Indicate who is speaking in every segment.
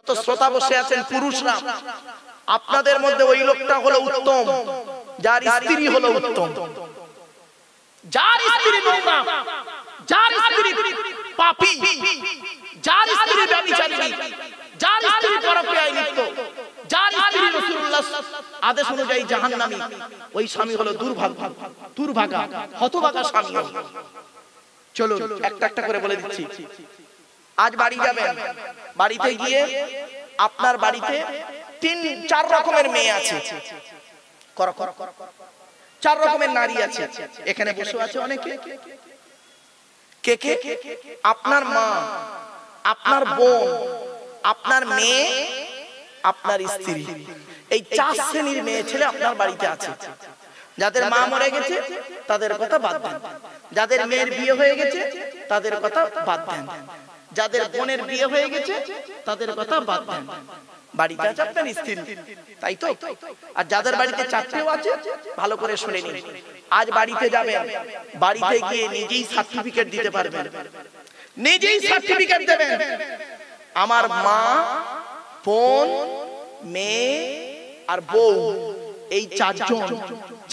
Speaker 1: যত শ্রোতা বসে আছেন পুরুষরা, আপনাদের মধ্যে ওই লোকটা হলো উত্তম যার স্ত্রী হলো উত্তম, যার স্ত্রী নোংরা, যার স্ত্রী পাপী, যার স্ত্রী ব্যভিচারিণী, যার স্ত্রী পরকীয়ায় লিপ্ত, যার স্ত্রী রাসূলুল্লাহ আদেশ অনুযায়ী জাহান্নামী, ওই স্বামী হলো দুর্ভাগা হতভাগা স্বামী। চলো একটা একটা করে বলে দিচ্ছি। আজ বাড়ি যাবেন, বাড়িতে গিয়ে আপনার বাড়িতে 3-4 রকমের মেয়ে আছে, 4 রকমের নারী আছে। এখানে বসে আছে অনেকে। কে কে? আপনার মা, আপনার বোন, আপনার মেয়ে, আপনার স্ত্রী, এই 4 শ্রেণীর মেয়ে ছেলে আপনার বাড়িতে আছে। যাদের মা মরে গেছে তাদের কথা বাদ দেন, যাদের মেয়ের বিয়ে হয়ে গেছে তাদের কথা বাদ দেন, যাদের বোনের বিয়ে হয়ে গেছে তাদের কথা বাদ দেন। বাড়িতে আছে আপনার স্ত্রী, তাই তো? আর যাদের বাড়িতে 4টেও আছে, ভালো করে শুনে নিন। আজ বাড়িতে যাবেন, বাড়িতে গিয়ে নিজেই সার্টিফিকেট দিতে পারবেন, নিজেই সার্টিফিকেট দেবেন, আমার মা, বোন, মেয়ে আর বউ, এই 4 জন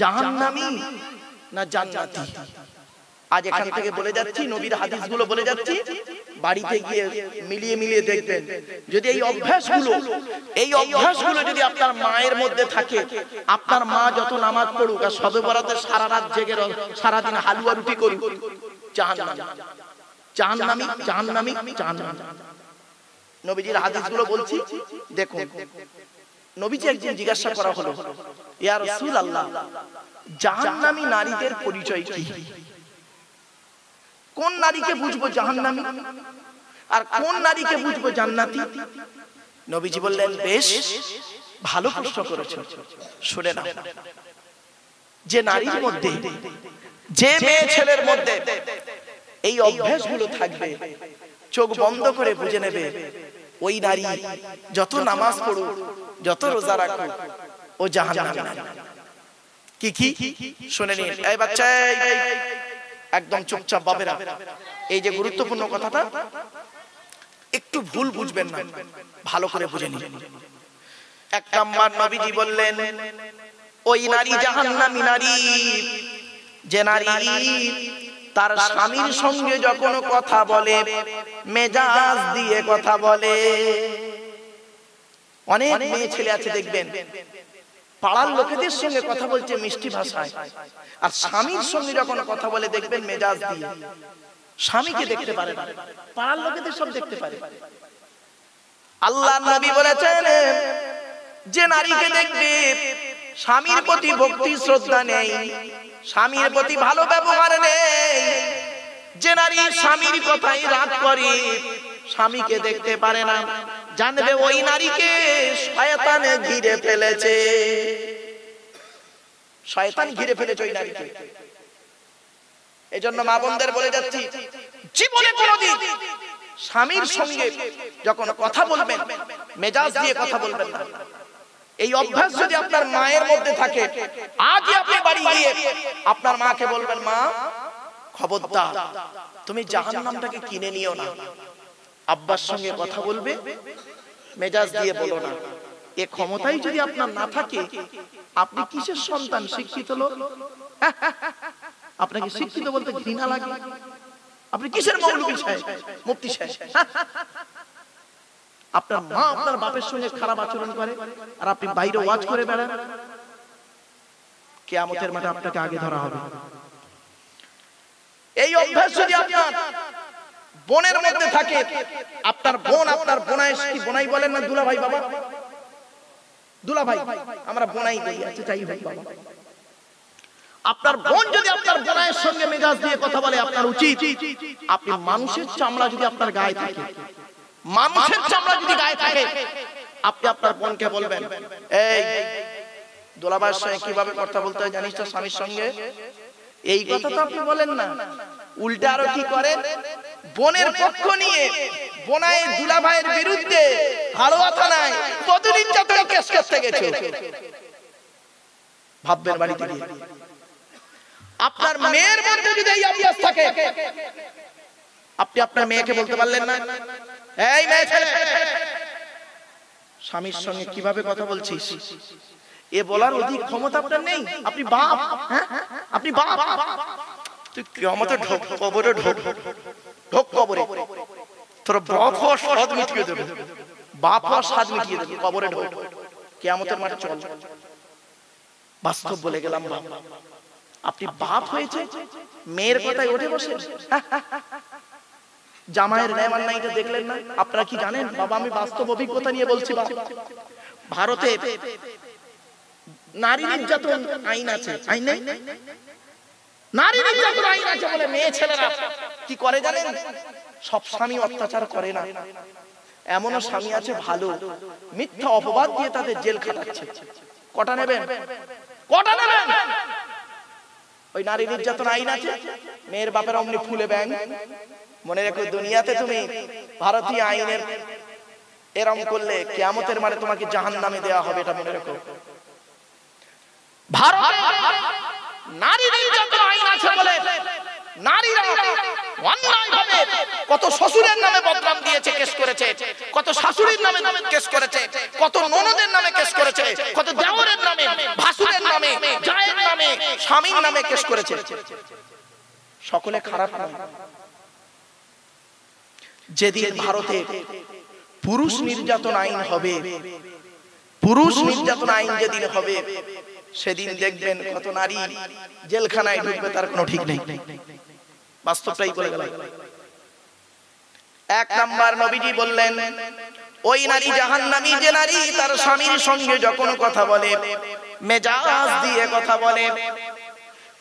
Speaker 1: জাহান্নামী না জান্নাতি। আজ এখান থেকে বলে যাচ্ছি, নবীর হাদিসগুলো বলে যাচ্ছি, বাড়িতে গিয়ে মিলিয়ে দেখবেন। যদি এই অভ্যাসগুলো যদি আপনার মায়ের মধ্যে থাকে, আপনার মা যত নামাজ পড়ুক আর শবে বরাতে সারা রাত জেগে সারাদিন হালুয়া রুটি করুক, জাহান্নামী। নবীজির হাদিসগুলো বলছি, দেখুন। নবীজি একদিন জিজ্ঞাসা করা হলো, ইয়া রাসূলুল্লাহ, জাহান্নামী নারীদের পরিচয় কি? কোন নারীকে বুঝবো জাহান্নামী আর কোন নারীকে বুঝবো জান্নাতি? নবীজি বললেন, বেশ ভালো প্রশ্ন করেছো, শুনে নাও। যে নারীর মধ্যে, যে মেয়ে ছেলের মধ্যে এই অভ্যাসগুলো থাকবে, চোখ বন্ধ করে বুঝে নেবে ওই নারী যত নামাজ পড়ুক, যত রোজা রাখুক, ও জাহান্নামী। কি কি শুনে নিন। এই বাচ্চা, একদম চুপচাপ বাবেরা, এই যে গুরুত্বপূর্ণ কথাটা একটু ভুল বুঝবেন না, ভালো করে বুঝে নিন। 1 নাম্বার, নবীজি বললেন ওই নারী জাহান্নামী নারী যে নারী তার স্বামীর সঙ্গে যখন কথা বলে মেজাজ দিয়ে কথা বলে। অনেক মেয়ে ছেলে আছে দেখবেন, পাড়ার লোকেদের সঙ্গে কথা বলছে মিষ্টি ভাষায়, আর স্বামীর সঙ্গে যখন কথা বলে দেখবেন মেজাজ দিয়ে। স্বামীকে দেখতে পারে না, পাড়ার লোকেদের সব দেখতে পারে। আল্লাহর নবী বলেছেন, যে নারীকে দেখবে স্বামীর প্রতি ভক্তি শ্রদ্ধা নেই, স্বামীর প্রতি ভালো ব্যবহার নেই, যে নারী স্বামীর কথাই রাগ করে, স্বামীকে দেখতে পারে না, জানবে ওই নারীকে শয়তান ঘিরে ফেলেছে। শয়তান ঘিরে ফেলেছে ওই নারীকে। এজন্য মা বোনদের বলে যাচ্ছি, জীবনে কোনোদিন স্বামীর সঙ্গে যখন কথা বলবেন মেজাজ দিয়ে কথা বলবেন না। এই অভ্যাস যদি আপনার মায়ের মধ্যে থাকে, আজই আপনি বাড়ি গিয়ে আপনার মাকে বলবেন, মা খবরদার তুমি জাহান্নামটাকে কিনে নিও না। আব্বার সঙ্গে কথা বলবে মেজাজ দিয়ে বলো না। এ ক্ষমতাই যদি আপনার না থাকে, আপনি কিসের সন্তান? শিক্ষিত লোক, আপনাকে শিক্ষিত বলতে ঘৃণা লাগে। আপনি কিসের মৌলবী সাহেব, মুফতি সাহেব? আপনার মা আপনার বাপের সঙ্গে খারাপ আচরণ করে আর আপনি বাইরে ওয়াজ করে বেড়ান, কিয়ামতের মাঠে আপনাকে আগে ধরা হবে। এই অভ্যাস যদি আপনার বোনের মধ্যে থাকে, আপনার বোন আপনার বোনাই, কি বোনাই বলেন না দুলা ভাই? বাবা দুলা ভাই, আমরা বোনাই বলি, আচ্ছা যাই হোক বাবা। আপনার বোন যদি আপনার বোনাইয়ের সঙ্গে মেজাজ দিয়ে কথা বলে, আপনার উচিত, আপনি মানুষের চামড়া যদি আপনার গায়ে থাকে, মানুষের চামড়া যদি গায়ে থাকে, আপনি আপনার বোনকে বলবেন, এই দুলাভাইয়ের সঙ্গে কিভাবে কথা বলতে হয় জানিস তো স্বামীর সঙ্গে? এই কথা তো আপনি বলেন না, উল্টা আরো কি করেন? বোনের পক্ষ নিয়ে বোনাই দুলাভাইয়ের বিরুদ্ধে হাড়োয়া থানায় বধূ নির্যাতনের কেস করতে গেছে। ভাববেন বাড়িতে গিয়ে। আপনার মেয়ের মধ্যে যদি এই অভ্যাস থাকে, আপনি আপনার মেয়েকে বলতে পারলেন না, এই মেয়ে ছেলে স্বামীর সঙ্গে কিভাবে কথা বলছিস, এ বলার অধিক ক্ষমতা আপনার নেই। আপনি বাপ, হ্যাঁ আপনি বাপ, তুই কিয়ামতে ঢোক, কবরে ঢোক, ঢোক কবরে, তোর বাপ হওয়ার স্বাদ মিটিয়ে দেবে, বাপ হওয়ার স্বাদ মিটিয়ে দেবে, কবরে ঢোক, কিয়ামতের মাঠে চল। বাস্তব বলে গেলাম বাপ। আপনি বাপ হয়েছে, মেয়ের কথায় উঠে বসে জামাইয়ের নেমান নাইটা দেখলেন না? আপনারা কি জানেন বাবা, আমি বাস্তব অভিজ্ঞতা নিয়ে বলছি। ভারতে নারী নির্যাতন আইন আছে, আইন নেই? নারী নির্যাতন আইন আছে বলে মেয়ে ছেলেরা কি করে জানেন? সব স্বামী অত্যাচার করে না, এমনও স্বামী আছে ভালো, মিথ্যা অপবাদ দিয়ে তাদের জেল খাটাচ্ছে। কটা নেবেন? কটা নেবেন? ওই নারী নির্যাতন আইন আছে, মেয়ের বাপের অমনি ফুলে ব্যাং। মনে রেখো, দুনিয়াতে তুমি ভারতীয় আইনের এরম করলে কিয়ামতের মাঠে তোমাকে জাহান্নামে দেওয়া হবে, এটা মনে রেখো। ভারতে নারী নির্যাতন আইন আছে বলে নারীরা অন্যায়ভাবে কত শ্বশুরের নামে বদনাম দিয়েছে, কেস করেছে, কত শাশুড়ির নামে কেস করেছে, কত ননদের নামে কেস করেছে, কত দেওরের নামে, ভাসুরের নামে, জায়ের নামে, স্বামীর নামে কেস করেছে। সকলে খারাপ নয়। যেদিন ভারতে পুরুষ নির্যাতন আইন হবে, পুরুষ নির্যাতন আইন যেদিন হবে, সেদিন দেখবেন কত নারী জেলখানায় ঢুকবে, তার কোনো ঠিক নেই। বাস্তবটাই বলে গেল। এক নাম্বার নবীজি বললেন, ওই নারী জাহান্নামী যে নারী তার স্বামীর সঙ্গে যখন কথা বলে মেজাজ দিয়ে কথা বলে।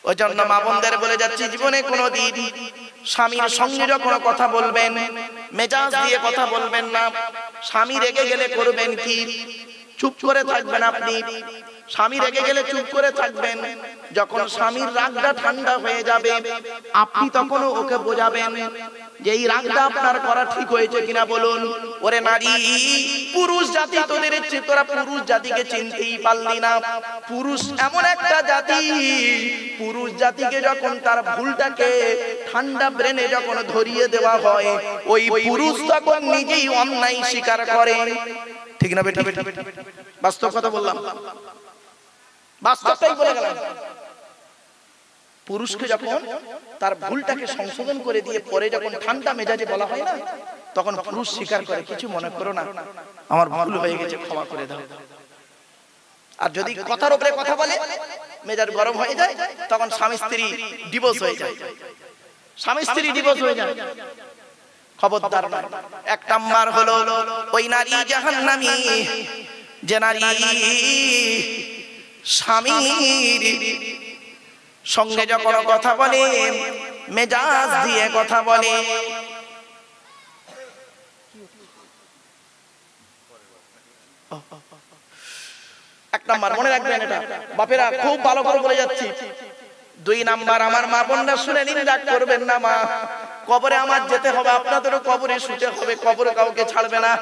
Speaker 1: ওই জন্য মা বোনদের বলে যাচ্ছি, জীবনে কোনোদিন স্বামীর সঙ্গে যখন কথা বলবেন মেজাজ দিয়ে কথা বলবেন না। স্বামী রেগে গেলে করবেন কি? চুপ করে থাকবেন। আপনি স্বামী রেগে গেলে চুপ করে থাকবেন। যখন স্বামীর রাগটা ঠান্ডা হয়ে যাবে, আপনি তখনও ওকে বোঝাবেন যে এই রাগটা আপনার করা ঠিক হয়েছে কিনা বলুন। ওরে নারী, পুরুষ জাতি তোদের তোরা পুরুষ জাতিকে চিনতেই পারলি না। পুরুষ এমন একটা জাতি, পুরুষ জাতিকে যখন তার ভুলটাকে ঠান্ডা ব্রেনে যখন ধরিয়ে দেওয়া হয়, ওই পুরুষ তখন নিজেই অন্যায় স্বীকার করে। ঠিক না বেটা? বাস্তব কথা বললাম, বাস্তবটাই বলে গেলাম। পুরুষকে যখন তার ভুলটাকে সংশোধন করে দিয়ে পরে যখন ঠান্ডা মেজাজে বলা হয় না, তখন পুরুষ স্বীকার করে, কিছু মনে করো না, আমার ভুল হয়ে গেছে, ক্ষমা করে দাও। আর যদি কথার উপরে কথা বলে মেজাজ গরম হয়ে যায়, তখন স্বামী স্ত্রী ডিভোর্স হয়ে যায়, স্বামী স্ত্রী ডিভোর্স হয়ে যায়। খবরদার নয়। এক নাম্বার হলো ওই নারী জাহান্নামী যে নারী স্বামীর সঙ্গে যখন কথা বলে মেজাজ দিয়ে কথা বলে। এক নাম্বার মনে রাখবেন, এটা বাপেরা খুব ভালো করে বলে যাচ্ছি। দুই নাম্বার, আমার মা বোনরা শুনে নিন, রাগ করবেন না মা, কবরে আমার যেতে হবে, আপনাদেরও কবরে শুতে হবে, কবরে কাউকে ছাড়বে না।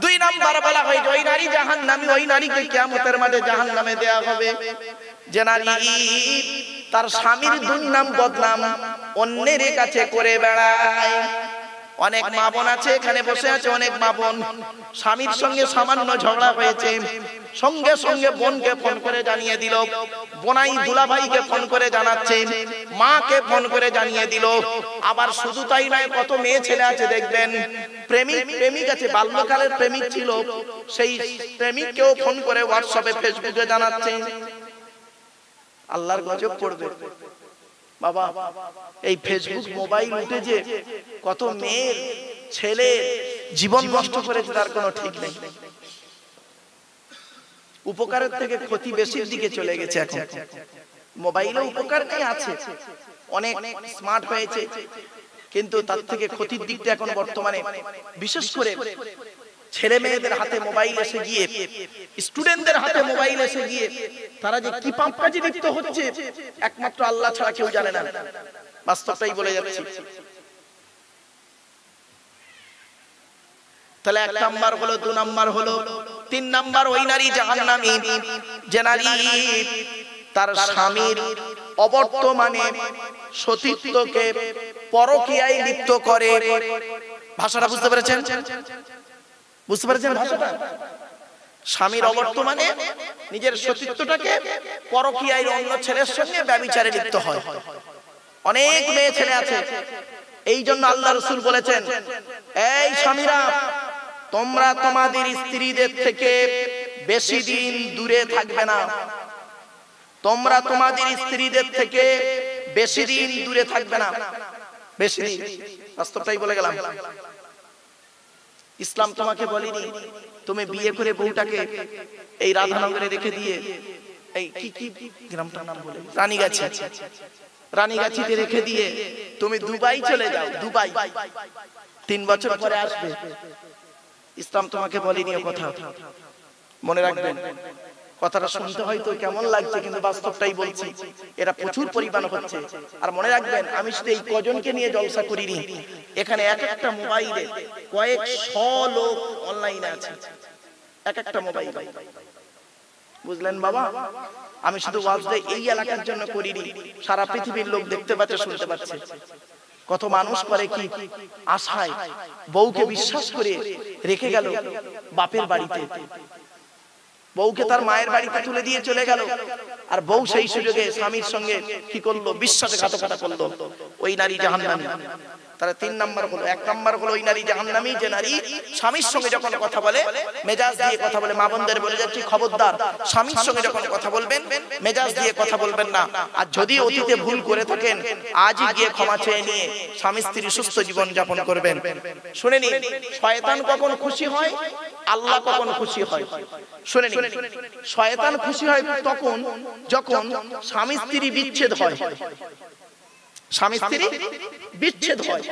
Speaker 1: দুই নাম্বার বলা হয় ওই নারী জাহান্নামী, ওই নারীকে কিয়ামতের মাঠে জাহান্নামে দেয়া হবে যে নারী তার স্বামীর দুর্নাম বদনাম অন্যের কাছে করে বেড়ায়। অনেক মা বোন আছে এখানে বসে আছে, অনেক মা বোন স্বামীর সঙ্গে সামান্য ঝগড়া হয়েছে, সঙ্গে সঙ্গে বোনকে ফোন করে জানিয়ে দিল, বোনাই দুলাভাইকে ফোন করে জানাচ্ছে, মাকে ফোন করে জানিয়ে দিল। আবার শুধু তাই নয়, কত মেয়ে ছেলে আছে দেখবেন প্রেমিক প্রেমিক আছে, বাল্যকালের প্রেমিক ছিল, সেই প্রেমিককেও ফোন করে হোয়াটসঅ্যাপে ফেসবুকে জানাচ্ছে। আল্লাহর গজব পড়বে বাবা। এই ফেসবুক মোবাইল উঠে যে কত মেয়ের ছেলে জীবন নষ্ট করেছে তার কোনো ঠিক নেই। উপকারের থেকে ক্ষতি বেশির দিকে চলে গেছে। এখন মোবাইলে উপকার নেই, আছে, অনেক স্মার্ট হয়েছে, কিন্তু তার থেকে ক্ষতির দিকটা এখন বর্তমানে বিশেষ করে ছেলে মেয়েদের হাতে মোবাইল এসে গিয়ে, স্টুডেন্টদের হাতে মোবাইল এসে গিয়ে তারা যে কি পাপ কাজে লিপ্ত হচ্ছে একমাত্র আল্লাহ ছাড়া কেউ জানে না। বাস্তবটাই বলে যাচ্ছি। তাহলে এক নাম্বার হলো, দু নাম্বার হলো, তিন নাম্বার ওই নারী জাহান্নামী যে নারী তার স্বামীর অবর্তমানে সতীত্বকে পরকীয়ায় লিপ্ত করে। ভাষাটা বুঝতে পেরেছেন? বুঝতে পেরেছেন ভাষাটা? স্বামীর অবর্তমানে নিজের সতীত্বটাকে পরকীয়ায় অন্য ছেলের সঙ্গে ব্যভিচারে লিপ্ত হয়। অনেক মেয়ে ছেলে আছে, এই জন্য আল্লাহ রাসূল বলেছেন, এই স্বামীরা তোমরা তোমাদের স্ত্রীদের থেকে বেশি দিন দূরে থাকবে না। তোমরা তোমাদের স্ত্রীদের থেকে বেশি দিন দূরে থাকবে না। বেশি দিন, বাস্তবটাই বলে গেলাম। ইসলাম তোমাকে বলেনি তুমি বিয়ে করে বউটাকে এই রাধানগরে রেখে দিয়ে এই কি গ্রামটার নাম বলে রানীগাছিতে রেখে দিয়ে তুমি দুবাই চলে যাও। দুবাই 3 বছর পরে আসবে। ইসলাম তোমাকে বলেনি ও কথা। মনে রাখবেন, কথাটা শুনতে হয়তো কেমন লাগছে, কিন্তু বাস্তবটাই বলছি। এটা প্রচুর পরিমাণ হচ্ছে। আর মনে রাখবেন, আমি শুধু এই কজনকে নিয়ে জলসা করিনি, এখানে এক একটা মোবাইলে কয়েক শ লোক অনলাইনে আছে, এক একটা মোবাইল। বুঝলেন বাবা? আমি শুধু ওয়াজটা এই এলাকার জন্য করিনি, সারা পৃথিবীর লোক দেখতে পাচ্ছে, শুনতে পাচ্ছে। কত মানুষ করে কি আশায় বউকে বিশ্বাস করে রেখে গেল বাপের বাড়িতে, বউকে তার মায়ের বাড়িতে তুলে দিয়ে চলে গেল, আর বউ সেই সুযোগে স্বামীর সঙ্গে কি করলো? বিশ্বাসঘাতকতা করলো। ওই নারী জাহান্নামী। তাহলে 3 নাম্বার হলো, 1 নাম্বার হলো ওই নারী জাহান্নামী যে নারী স্বামীর সঙ্গে যখন কথা বলে মেজাজ দিয়ে কথা বলে। মা বোনদের বলে যাচ্ছি, খবরদার, স্বামীর সঙ্গে যখন কথা বলবেন মেজাজ দিয়ে কথা বলবেন না। আর যদি অতীতে ভুল করে থাকেন, আজই গিয়ে ক্ষমা চেয়ে নিয়ে স্বামী স্ত্রী সুস্থ জীবন যাপন করবেন। শুনে নিন, শয়তান কখন খুশি হয়, আল্লাহ কখন খুশি হয়। শুনে নিন, শয়তান খুশি হয় তখন যখন স্বামী স্ত্রী বিচ্ছেদ হয়। স্বামী স্ত্রী বিচ্ছেদ হয়,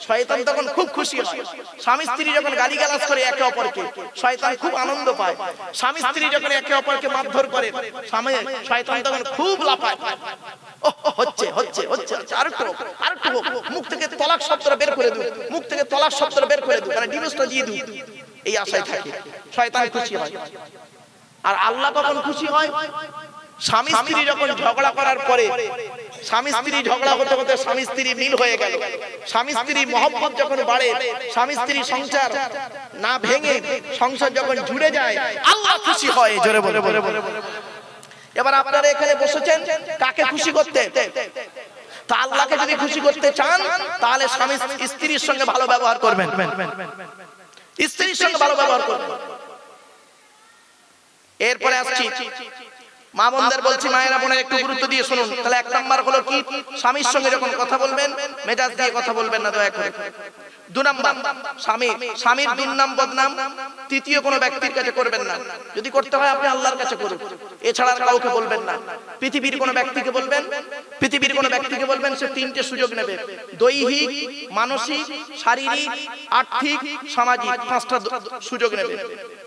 Speaker 1: শয়তান তখন খুব খুশি হয়। স্বামী স্ত্রী যখন গালিগালাজ করে একে অপরকে, শয়তান খুব আনন্দ পায়। স্বামী স্ত্রী যখন একে অপরকে মারধর করে, শয়তান তখন খুব লাফায়। হচ্ছে হচ্ছে হচ্ছে আরেকটু মুখ থেকে তলাক শব্দটা বের করে দিই, মুখ থেকে তলাক শব্দটা বের করে দিই, মানে ডিভোর্সটা দিয়ে দিই, এই আশায় থাকে। শয়তান খুশি হয়। আর আল্লাহ কখন খুশি হয়? স্বামী স্ত্রী যখন ঝগড়া করার পরে, স্বামী স্ত্রী ঝগড়া হতে হতে স্বামী স্ত্রী মিল হয়ে গেল, স্বামী স্ত্রী মহব্বত যখন বাড়ে, স্বামী স্ত্রী সংসার না ভেঙে সংসার যখন জুড়ে যায়, আল্লাহ খুশি হয়। জোরে বলে বলে বলে। এবার আপনারা এখানে বসেছেন কাকে খুশি করতে? তা আল্লাহকে যদি খুশি করতে চান, তাহলে স্বামী স্ত্রীর সঙ্গে ভালো ব্যবহার করবেন, স্ত্রীর সঙ্গে ভালো ব্যবহার করবেন। এরপরে আসছি, মা বোনদের বলছি, মায়েরা বোনের একটু গুরুত্ব দিয়ে শুনুন। তাহলে 1 নাম্বার হলো কি? স্বামীর সঙ্গে যখন কথা বলবেন মেজাজ দিয়ে কথা বলবেন না, দয়া করে। 2 নাম্বার, স্বামীর দুর্নাম বদনাম তৃতীয় কোনো ব্যক্তির কাছে করবেন না। যদি করতে হয় আপনি আল্লাহর কাছে করুন, এছাড়া কাউকে বলবেন না। পৃথিবীর কোনো ব্যক্তিকে বলবেন, পৃথিবীর কোনো ব্যক্তিকে বলবেন, সে 3টে সুযোগ নেবে: দৈহিক, মানসিক, শারীরিক, আর্থিক, সামাজিক। 5টা সুযোগ নেবে।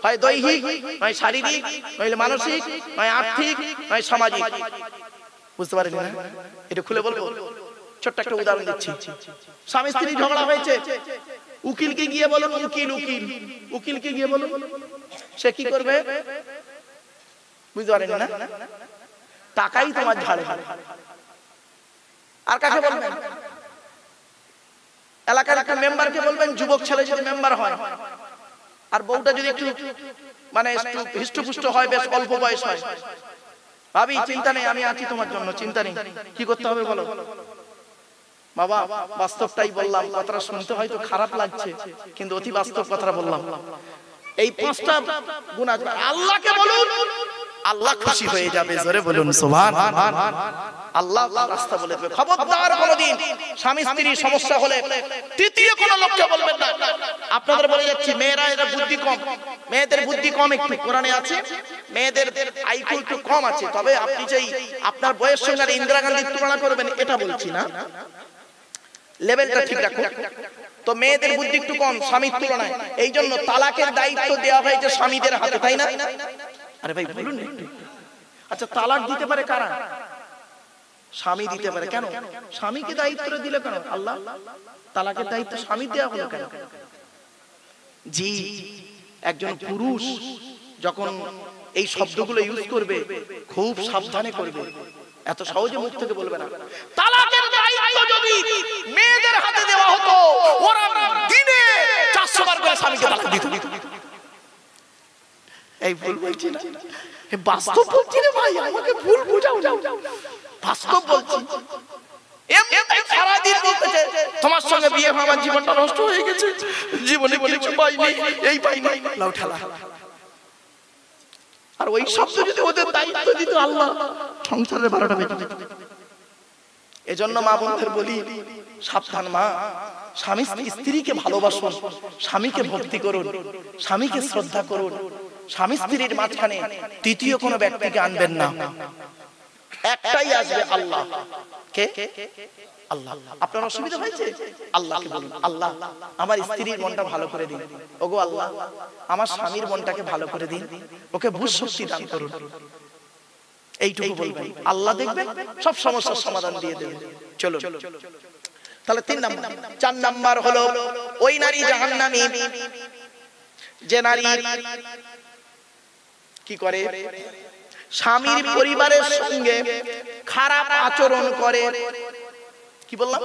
Speaker 1: হয় দৈহিক, নয় শারীরিক, নইলে মানসিক, নয় আর্থিক, নয় সামাজিক। বুঝতে পারেন না? এটা খুলে বলবো। ছোট্ট একটা উদাহরণ দিচ্ছি। স্বামী স্ত্রী ঝগড়া হয়েছে, উকিলকে গিয়ে বলুন, উকিলকে গিয়ে বলুন, সে কি করবে? বুঝতে পারেন না? টাকাই তোমার ঝাড়। আর কাকে বলবেন? এলাকার একটা মেম্বারকে বলবেন, যুবক ছেলে যদি মেম্বার হয়, আর বউটা যদি একটু মানে হৃষ্টপুষ্ট হয়, বেশ অল্প বয়স হয়, ভাবি চিন্তা নেই, আমি আছি তোমার জন্য, চিন্তা নেই। কি করতে হবে বলো? বাবা, বাস্তবটাই বললাম। কথাটা শুনতে হয়তো খারাপ লাগছে, কিন্তু অতি বাস্তব কথাটা বললাম। এই 5টা গুণ আছে, আল্লাহকে বলুন, আল্লাহ খুশি হয়ে যাবে। জোরে বলুন সুবহানাল্লাহ। আল্লাহ রাস্তা বলে দেবে। খবরদার কোনদিন স্বামী স্ত্রীর সমস্যা হলে তৃতীয় কোনো লোককে বলবেন না। আপনাদের বলে যাচ্ছি, মেয়েরা এরা বুদ্ধি কম, মেয়েদের বুদ্ধি কম একটু, কোরআনে আছে মেয়েদের আইকিউ একটু কম আছে। তবে আপনি যেই আপনার বয়স সঙ্গে আর ইন্দিরা গান্ধীর তুলনা করবেন, এটা বলছি না, লেভেলটা ঠিক রাখুন। তো মেয়েদের বুদ্ধি একটু কম স্বামীর তুলনায়, এই জন্য তালাকের দায়িত্ব দেওয়া হয়েছে স্বামীদের হাতে, তাই না? আরে ভাই বলুন একটু। আচ্ছা, তালাক দিতে পারে কারা? স্বামী দিতে পারে। কেন স্বামীকে দায়িত্ব দিল? কেন আল্লাহ তালাকের দায়িত্ব স্বামী দেওয়া হলো কেন? জি, একজন পুরুষ যখন এই শব্দগুলো ইউজ করবে, খুব সাবধানে করবে, এত সহজে মুখ থেকে বলবে না। তালাকের দায়িত্ব যদি মেয়েদের হাতে দেওয়া হতো, ওরা দিনে 400 বার করে স্বামীকে তালাক দিত। এই ভুল বলছি না, বাস্তব বলছি রে ভাই, আমাকে ভুল বুঝাও না, বাস্তব বলছি। এমনি সারাদিন বলতেছে তোমার সঙ্গে বিয়ে হওয়ার জীবনটা নষ্ট হয়ে গেছে, জীবনে কিছু পাইনি, এই পাইনি, লাউ ঠালা। আর ওই শব্দ যদি ওদের দায়িত্ব দিত আল্লাহ, সংসারের 12টা বেজে যেত। এজন্য মা বোনদের বলি, সাবধান মা, স্বামী স্ত্রীকে ভালোবাসুন, স্বামীকে ভক্তি করুন, স্বামীকে শ্রদ্ধা করুন। স্বামী স্ত্রীর মাঝখানে তৃতীয় কোনো ব্যক্তিকে আনবেন না, একটাই আসবে, আল্লাহ। কে? আল্লাহ। আপনার অসুবিধা হয়েছে, আল্লাহকে বলুন, আল্লাহ আমার স্ত্রীর মনটা ভালো করে দিন, ওগো আল্লাহ আমার স্বামীর মনটাকে ভালো করে দিন, ওকে বুঝ শক্তি দান করুন। এইটুকু বলবেন, আল্লাহ দেখবেন সব সমস্যার সমাধান দিয়ে দেবেন। চলো তাহলে 3 নাম্বার। 4 নাম্বার হলো ওই নারী জাহান্নামী যে নারী কি করে, স্বামীর পরিবারের সঙ্গে খারাপ আচরণ করে। কি বললাম?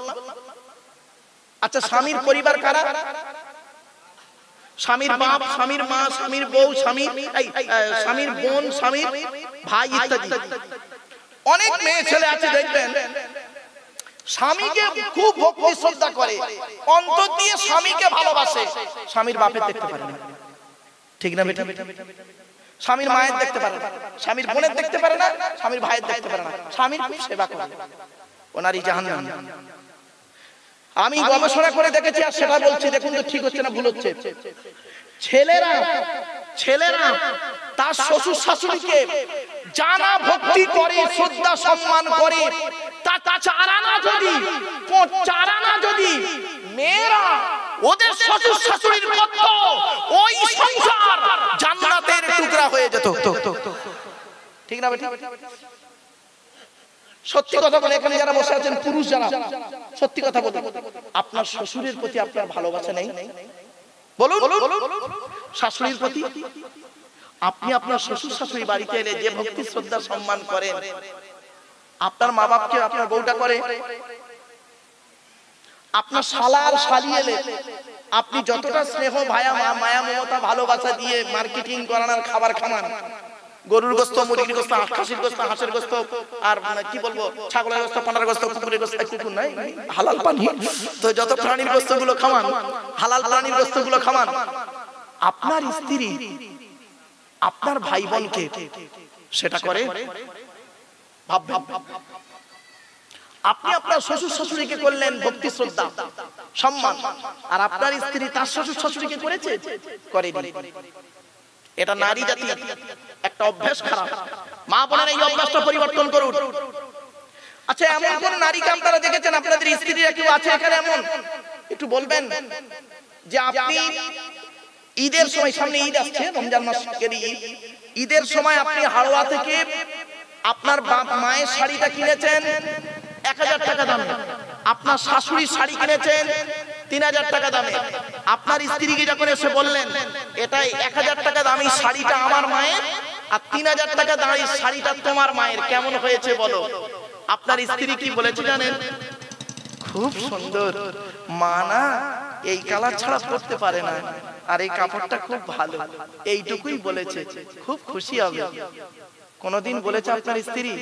Speaker 1: আচ্ছা, স্বামীর পরিবার কারা? স্বামীর বাপ, স্বামীর মা, স্বামীর বউ, স্বামীর বোন, স্বামীর ভাই ইত্যাদি। অনেক মেয়ে ছেলে আছে দেখবেন স্বামীকে খুব ভক্তি শ্রদ্ধা করে, অন্তর দিয়ে স্বামীকে ভালোবাসে, স্বামীর বাপের দেখতে পারে না। ঠিক না বেটা? স্বামীর মায়ের দেখতে পারে না, স্বামীর বোনের দেখতে পারে না, স্বামীর ভাইয়ের দেখতে পারে না, স্বামীর খুব সেবা করে। ও নারী জাহান্নামী। আমি গবেষণা করে দেখেছি, আর সেটা বলছি, দেখুন তো ঠিক হচ্ছে না ভুল হচ্ছে। ছেলেরা তার শ্বশুর শাশুড়িকে জানা ভক্তি করে, শ্রদ্ধা সম্মান করে, তা চারানা যদি মেয়েরা ওদের শ্বশুর শাশুড়ির মতো, ওই সংসার জান্নাতের টুকরা হয়ে যেত। ঠিক না বেটা? সত্যি কথা বলে, এখানে যারা বসে আছেন পুরুষ যারা, সত্যি কথা বলে, আপনার শ্বশুরের প্রতি আপনার ভালোবাসা নেই? বলুন, শাশুড়ির প্রতি আপনি আপনার শ্বশুর শাশুড়ি বাড়িতে এলে যে ভক্তি শ্রদ্ধা সম্মান করেন, আপনার মা বাপকে আপনার বউটা করে, আপনার শালা আর শালি এলে আপনি যতটা স্নেহ মায়া মমতা ভালোবাসা দিয়ে মার্কেটিং করানোর খাবার খামান, গরুর গোস্ত, মুরগির গোস্ত, খাসির গোস্ত, হাঁসের গোস্ত, আর কি বলবো, ছাগলের গোস্ত, পানার গোস্ত, কুকুরের গোস্ত, কুকুর নাই হালাল পানি, তো যত প্রাণীর গোস্ত গুলো খামান, হালাল প্রাণীর গোস্ত গুলো খামান, আপনার স্ত্রী আপনার ভাই বোনকে সেটা করে? আপনি আপনার শ্বশুর শাশুড়িকে করলেন ভক্তি শ্রদ্ধা সম্মান, আর আপনার স্ত্রী তার শ্বশুর শাশুড়িকে করেছে? করেনি। এটা নারী জাতি একটা অভ্যাস খারাপ। মা বোনের এই অভ্যাসটা পরিবর্তন করুন। আচ্ছা, এমন কোন নারীকে আপনারা দেখেছেন, আপনাদের স্ত্রীরা কেউ আছে এখানে এমন? একটু বলবেন যে আপনি ঈদের সময়, সামনে ঈদ আসছে, রমজান মাসের ঈদ, ঈদের সময় আপনি হাওড়া থেকে আপনার বাপ মায়ের শাড়িটা কিনেছেন 1000 টাকা দামে, আপনার শাশুড়ির শাড়ি কিনেছেন 3000 টাকা দামে। আপনার স্ত্রীকে যখন এসে বললেন এটাই 1000 টাকা দামি শাড়িটা আমার মায়ের, আর 3000 টাকা দামি শাড়িটা তোমার মায়ের, কেমন হয়েছে বলো? আপনার স্ত্রী কি বলেছে জানেন? খুব সুন্দর, মা না এই কালার ছাড়া পরতে পারে না, আর এই কাপড়টা খুব ভালো, এইটুকুই বলেছে, খুব খুশি হবে। কোনদিন বলেছে আপনার স্ত্রী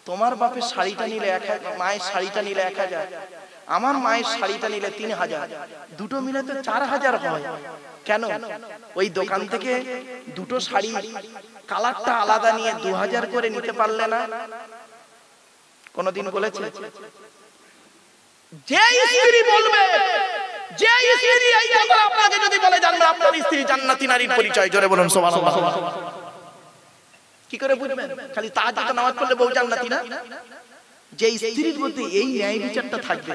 Speaker 1: তোমার বাপের শাড়িটা নিলে 1000, মায়ের শাড়িটা নিলে 1000, আমার মায়ের শাড়িটা নিলে 3000, দুটো মিলে তো 4000 হয়? কেন? ওই দোকান থেকে দুটো শাড়ি কালারটা আলাদা নিয়ে 2000 করে নিতে পারলে না? কোনদিন বলেছে? যে স্ত্রী বলবে, যে স্ত্রী এই কথা আপনাকে যদি বলে, জানবেন আপনার স্ত্রী জান্নাতি নারীর পরিচয়। জোরে বলুন সুবহানাল্লাহ। কি করে বুঝবেন? খালি তাহাজ্জুদ নামাজ পড়লে বউ জান্নাতি না? যে স্ত্রীর মধ্যে এই ন্যায় বিচারটা থাকবে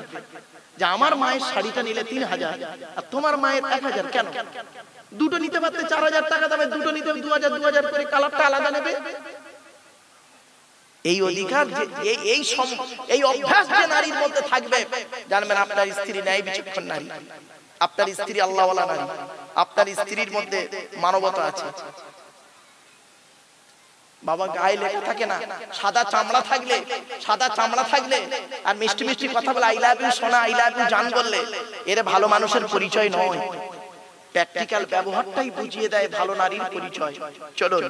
Speaker 1: যে আমার মায়ের শাড়িটা নিলে 3000 আর তোমার মায়ের 1000, কেন? দুটো নিতে পারতে 4000 টাকা দামে, দুটো নিতে 2000 করে, কালারটা আলাদা নেবে। এই অধিকার, এই অভ্যাস যে নারীর মধ্যে থাকবে, জানবেন আপনার স্ত্রী ন্যায় বিচক্ষণ নারী, আপনার স্ত্রী আল্লাহওয়ালা নারী, আপনার স্ত্রীর মধ্যে মানবতা আছে। বাবা গায়ে লেখা থাকে না, সাদা চামড়া থাকলে আর মিষ্টি কথা বলে, আই লাভ ইউ সোনা, আই লাভ ইউ জান বললে, এর ভালো মানুষের পরিচয় নয়। প্র্যাকটিক্যাল ব্যবহারটাই বুঝিয়ে দেয় ভালো নারীর পরিচয়। চলুন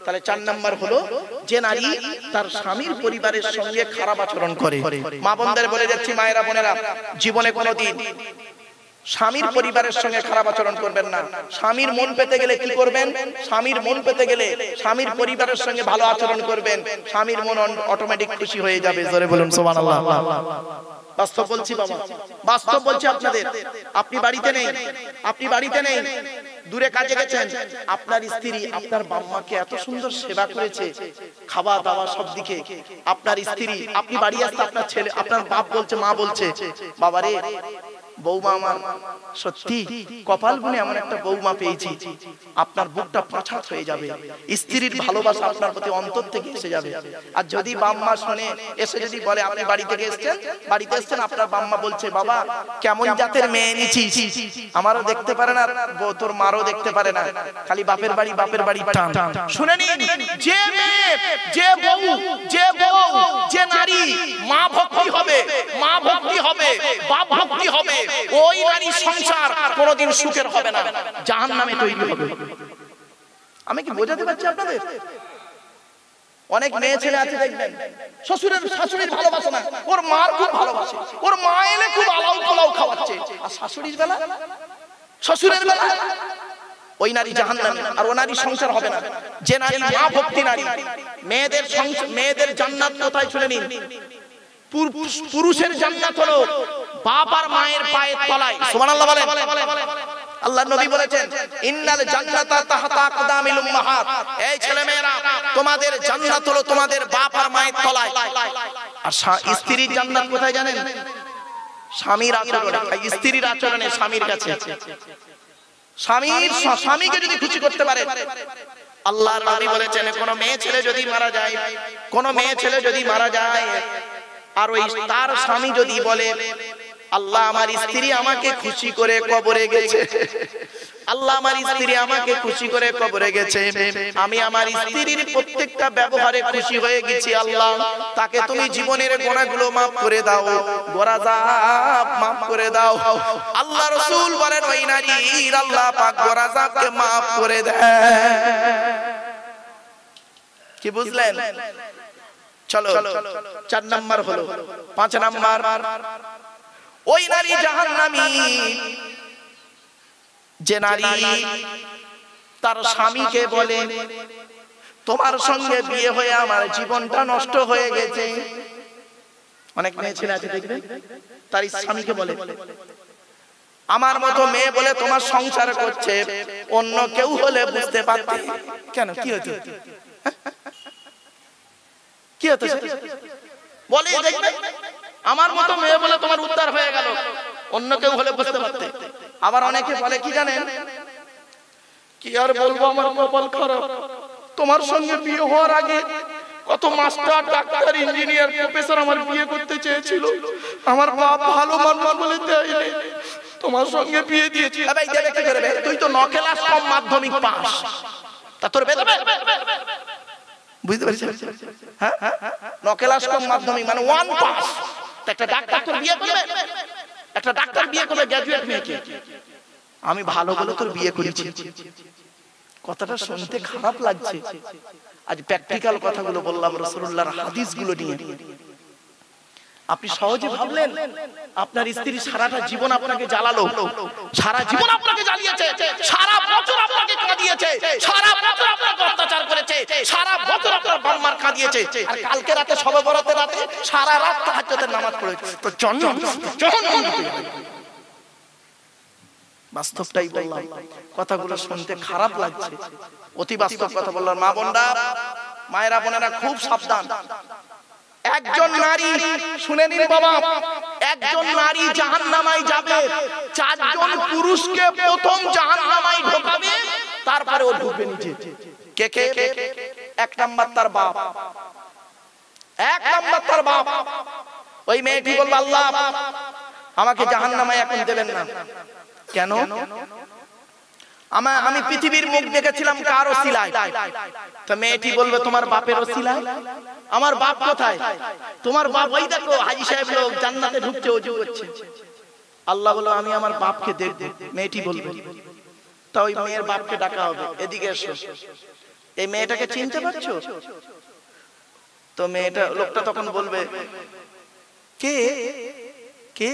Speaker 1: তাহলে 4 নাম্বার হলো যে নারী তার স্বামীর পরিবারের সঙ্গে খারাপ আচরণ করে। মা বোনদের বলে যাচ্ছি, মায়েরা বোনেরা, জীবনে কোনোদিন স্বামীর পরিবারের সঙ্গে খারাপ আচরণ করবেন না। স্বামীর মন পেতে গেলে কি করবেন? স্বামীর মন পেতে গেলে স্বামীর পরিবারের সঙ্গে ভালো আচরণ করবেন, স্বামীর মন অটোমেটিক খুশি হয়ে যাবে। জোরে বলুন সুবহানাল্লাহ। বাস্তব বলছি বাবা, বাস্তব বলছি আপনাদের। আপনি বাড়িতে নেই, দূরে কাজে গেছেন, আপনার স্ত্রী আপনার বাম্মাকে এত সুন্দর সেবা করেছে, খাওয়া দাওয়া সব দিকে। আপনার স্ত্রী, আপনি বাড়ি আসতে আপনার ছেলে, আপনার বাপ বলছে, মা বলছে, বাবারে বৌমা আমার সত্যি কপাল গুনে এমন একটা বৌমা পেয়েছি, আপনার বুকটা পাঁচাত হয়ে যাবে। স্ত্রীর ভালোবাসা আপনার প্রতি অন্তর থেকে এসে যাবে। আর যদি বাম্মা শুনে এসে যদি বলে আপনি বাড়ি থেকে এসেছেন, আপনার বাম্মা বলছে, বাবা কেমন জাতের মেয়ে নিছিস, আমারও দেখতে পারে না, তোর মারও দেখতে পারে না, খালি বাপের বাড়ি টান। শুনে নিন, যে মেয়ে, যে বউ, যে নারী মা ভক্তি হবে, বাপ ভক্তি হবে, ওই নারী সংসার কোনোদিন সুখের হবে না, জাহান্নামে তৈরি হবে। আমি কি বোঝাতে পারছি আপনাদের? অনেক মেয়ে ছেলে আছে দেখবেন, শাশুড়ির ভালোবাসে না, ওর মার খুব ভালোবাসে, ওর মা এলে খুব আলাউ পোলাও খাওয়াচ্ছে, আর শ্বশুরের বেলা ওই নারী জাহান্নামী, আর ও নারী সংসার হবে না। যে নারী মা ভক্তি নারী, মেয়েদের জান্নাত কোথায়? শুনে নিন, পুরুষের জান্নাত হলো বাপ আর মায়ের পায়ের তলায়। সুবহানাল্লাহ বলেন। আল্লাহর নবী বলেছেন, ইন্নাল জান্নাতা তাহতা আকদামিল উম্মাহাত। এই ছেলেমেয়েরা, তোমাদের জান্নাত হলো তোমাদের বাপ আর মায়ের তলায়। আর স্ত্রীর জান্নাত কোথায় জানেন? স্বামীর আচরণে, স্ত্রীর আচরণে, স্বামীর কাছে। স্বামীকে যদি খুশি করতে পারে, আল্লাহর নবী বলেছেন, কোন মেয়ে ছেলে যদি মারা যায়, আর ওই তার স্বামী যদি বলে, আল্লাহ আমার স্ত্রী আমাকে খুশি করে কবরে গেছে, আল্লাহ আমার স্ত্রী আমাকে খুশি করে কবরে গেছে, আমি আমার স্ত্রীর প্রত্যেকটা ব্যবহারে খুশি হয়ে গেছি, আল্লাহ তাকে তুমি জীবনের গুনাহগুলো মাফ করে দাও, গোরাজাব মাফ করে দাও। আল্লাহ রাসূল বলেন, ওই নারীর আল্লাহ পাক গোরাজাবকে মাফ করে দেয়। কি বুঝলেন? চলো 4 নাম্বার হলো। 5 নাম্বার, ওই নারী জাহান্নামী যে নারী তার স্বামীকে বলে, তোমার সঙ্গে বিয়ে হয়ে আমার জীবনটা নষ্ট হয়ে গেছে। অনেক মেয়ে ছেলে আছে দেখবেন, তার স্বামীকে বলে, আমার মতো মেয়ে বলে তোমার সংসার করছে, অন্য কেউ হলে বুঝতে পারতে। কেন, কি হতো? কি হতো বলে, দেখবে আমার মতো মেয়ে বলে তোমার উদ্ধার হয়ে গেল, অন্য কেউ হলে বুঝতে পারতে। আবার অনেকে বলে কি জানেন, কি আর বলবো, আমার কপাল খারাপ, তোমার সঙ্গে বিয়ে হওয়ার আগে কত মাস্টার, ডাক্তার, ইঞ্জিনিয়ার, প্রফেসর আমার বিয়ে করতে চেয়েছিল, আমার বাপ ভালো মানুষ বলে দেয়নি, তোমার সঙ্গে বিয়ে দিয়েছি। দেবে কি করবে? তুই তো 9 ক্লাস কম মাধ্যমিক পাস, তা তোর বেদবে? বুঝতে পারছেন? হ্যাঁ, 9 ক্লাস কম মাধ্যমিক মানে 1 পাস। একটা ডাক্তার তোর বিয়ে করবে, একটা ডাক্তার বিয়ে করবে গ্র্যাজুয়েট মেয়েকে, আমি ভালো বলে তোর বিয়ে করেছি। কথাটা শুনতে খারাপ লাগছে, আজ প্র্যাকটিক্যাল কথাগুলো বললাম, রাসূলুল্লাহর হাদিসগুলো নিয়ে। আপনি সহজে ভাবলেন, আপনার স্ত্রী সারাটা জীবন আপনাকে জ্বালালো, সারা জীবন আপনাকে জ্বালিয়েছে, সারা বছর আপনাকে কাঁদিয়েছে, সারা বছর আপনাকে অত্যাচার করেছে, সারা বছর আপনার বাম্মার কাঁদিয়েছে, আর কালকে রাতে শবে বরাতের রাতে সারা রাত তাহাজ্জুদের নামাজ পড়েছে, তো জাহান্নাম। বাস্তবটাই বললাম, কথাগুলো শুনতে খারাপ লাগছে, অতি বাস্তব কথা বললাম। মা বোনরা, মায়েরা বোনেরা, খুব সাবধান। একজন নারী, শুনে নিন বাবা, একজন নারী জাহান্নামায় যাবে, 4 জন পুরুষকে প্রথম জাহান্নামায় ঢোকাবে, তারপরে ও ঢুকবে নিচে। কে কে? 1 নাম্বার তার বাপ, 1 নাম্বার তার বাপ। ওই মেয়েটি বলবে, আল্লাহ আমাকে জাহান্নামায় এখন দেবেন না। কেন? আমি পৃথিবীর মুখ দেখেছিলাম কার ওসিলায়। তো মেয়েটি বলবে, তোমার বাপের ওসিলায়? আমার বাপ কোথায়? তোমার বাপ ওই দেখো হাজী সাহেব লোক জান্নাতে ঢুকছে, ওযু করছে। আল্লাহ বলে, আমি আমার বাপকে দেখব। মেয়েটি বলবে, তা ওই মেয়ের বাপকে ডাকা হবে, এদিকে এসো, এই মেয়েটাকে চিনতে পারছো? তো মেয়েটা, লোকটা তখন বলবে কে কে?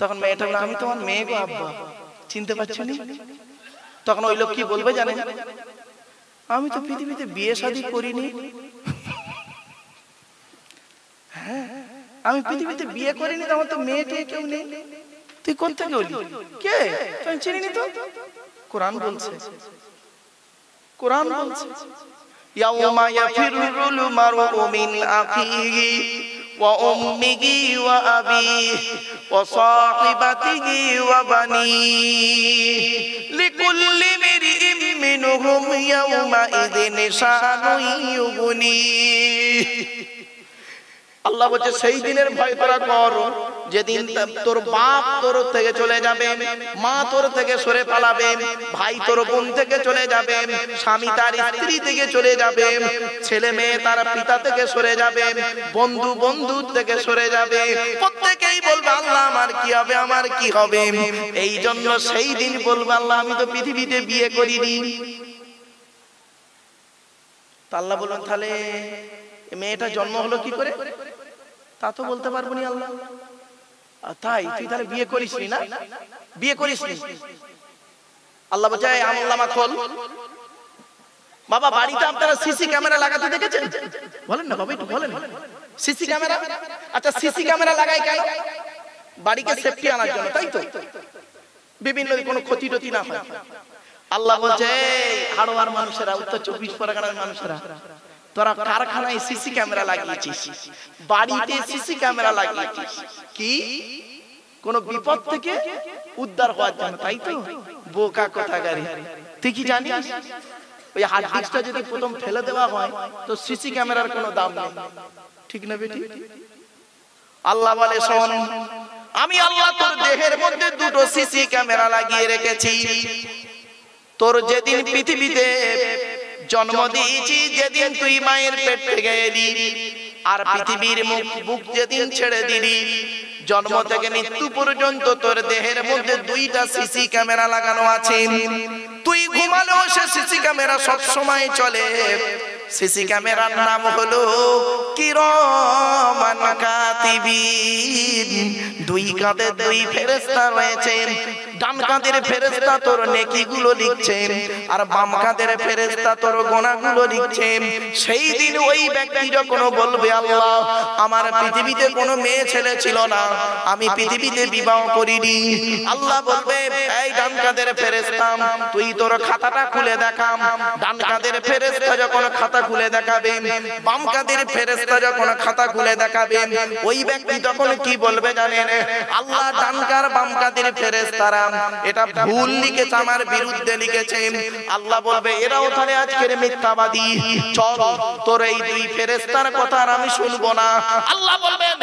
Speaker 1: তখন মেয়েটা বলে আমি তোমার মেয়ে গো আব্বা, চিনতে পারছো না? তখন ওই লোক কি বলবে জানেন? আমি তো পৃথিবীতে বিয়ে শাদী করিনি। হ্যাঁ, আমি পৃথিবীতে বিয়ে করিনি, তখন তো মেয়ে টেয়ে কেউ নেই, তুই কোন থেকে হলি? কে? তুমি চিনিনি তো? কোরআন বলছে, কোরআন বলছে ইয়াউমা ইয়াফিরুল মারউ মিন আখিহি ওয়া উম্মিহি ওয়া আবিহি ওয়া সাহিবাতিহি ওয়া বানিহি লিকুল্লি মিরইম মিনহুম ইয়াউমা ইযিন শানুন ইউগনিহি। আল্লাহ বলছে সেই দিনের ভয় তোরা কর যেদিন তোর বাপ তোর থেকে চলে যাবে, মা তোর থেকে সরে পালাবে, ভাই তোর বোন থেকে চলে যাবে, স্বামী তার স্ত্রী থেকে চলে যাবে, ছেলে মেয়ে তার পিতা থেকে সরে যাবে, বন্ধু বন্ধু থেকে সরে যাবে, প্রত্যেকেই বলবে আল্লাহ আমার কি হবে, আমার কি হবে। এই জন্য সেই দিন বলবে আল্লাহ আমি তো পৃথিবীতে বিয়ে করিনি। আল্লাহ বলুন তাহলে মেয়েটা জন্ম হলো কি করে? তা তো বলতে পারবো না আল্লাহ। তাই তুই তাহলে বিয়ে করিসনি না? বিয়ে করিসনি? আল্লাহ বলছে আমলনামা খোল। বাবা বাড়িতে আপনারা সিসি ক্যামেরা লাগাতে দেখেছেন? বলেন না বাবা, একটু বলেন। সিসি ক্যামেরা, আচ্ছা সিসি ক্যামেরা লাগাই কেন? বাড়িকে সেফটি আনার জন্য, তাই তো? বিভিন্ন কোনো ক্ষতি টতি না হয়। আল্লাহ বলছে হাড়োয়ার মানুষেরা, উত্তর 24 পরগনার মানুষেরা, তোরা কারখানায় সিসি ক্যামেরা লাগিয়েছিস, বাড়িতে সিসি ক্যামেরা লাগিয়েছিস কি কোন বিপদ থেকে উদ্ধার হওয়ার জন্য, তাই তো? বোকা কোথাকারী, তুই কি জানিস ওই হার্ড ডিস্কটা যদি প্রথম ফেলে দেওয়া হয় তো সিসি ক্যামেরার কোনো দাম নেই, ঠিক না বেটি? আল্লাহ বলে শোন, আমি আল্লাহ তোর দেহের মধ্যে দুটো সিসি ক্যামেরা লাগিয়ে রেখেছি। তোর যেদিন পৃথিবীতে জন্ম দিয়েছি, যেদিন তুই মায়ের পেট থেকে এলি, আর পৃথিবীর বুক যেদিন ছেড়ে দিলি, জন্ম থেকে মৃত্যু পর্যন্ত তোর দেহের মধ্যে দুইটা সিসি ক্যামেরা লাগানো আছে। তুই ঘুমালেও সে সিসি ক্যামেরা সব সময় চলে। সিসি ক্যামেরার নাম হলো কিরামান কাতিবিন। দুই কাঁধে দুই ফেরেশতা রয়েছে। ডান কাঁধের ফেরেশতা তোর নেকিগুলো লিখছে, আর বাম কাঁধের ফেরেশতা তোর গুনাহগুলো লিখছে। সেই দিন ওই ব্যক্তি যখন বলবে আল্লাহ আমার পৃথিবীতে কোনো মেয়ে ছেলে ছিল না, আমি পৃথিবীতে বিবাহ করিনি, আল্লাহ বলবে এই ডান কাঁধের ফেরেশতা তুই তোর খাতাটা খুলে দেখাম। ডান কাঁধের ফেরেশতা যখন খাতা খুলে দেখাবে, বাম কাঁধের ফেরেশতা যখন খাতা খুলে দেখাবে, ওই ব্যক্তি তখন কি বলবে জানেন? আল্লাহ ডান কাঁধ বাম কাঁধের ফেরেশতারা এটা ভুল লিখেছে, আমার বিরুদ্ধে লিখেছে। আল্লাহ বলবে এরাও তাহলে আজকের মিথ্যাবাদী, চল তোর এই দুই ফেরেশতার কথা আর আমি শুনবো না। আল্লাহ বলবেন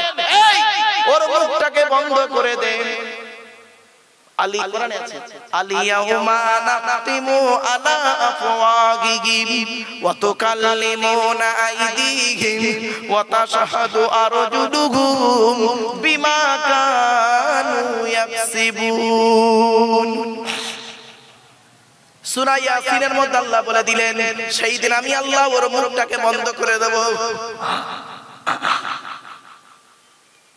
Speaker 1: এই ওর মুখটাকে বন্ধ করে দে। আলী কোরআনে আছে আলিয়াউমা নাখতিমু আলা আফওয়াহিহিম ওয়া তুকাল্লিমুনা আইদিহিম ওয়া তাশহাদু আরজুলুহুম বিমা কানু ইয়াকসিবুন। সূরা ইয়াসিনের মধ্যে আল্লাহ বলে দিলেন সেই দিন আমি আল্লাহ ওর মুখটাকে বন্ধ করে দেব।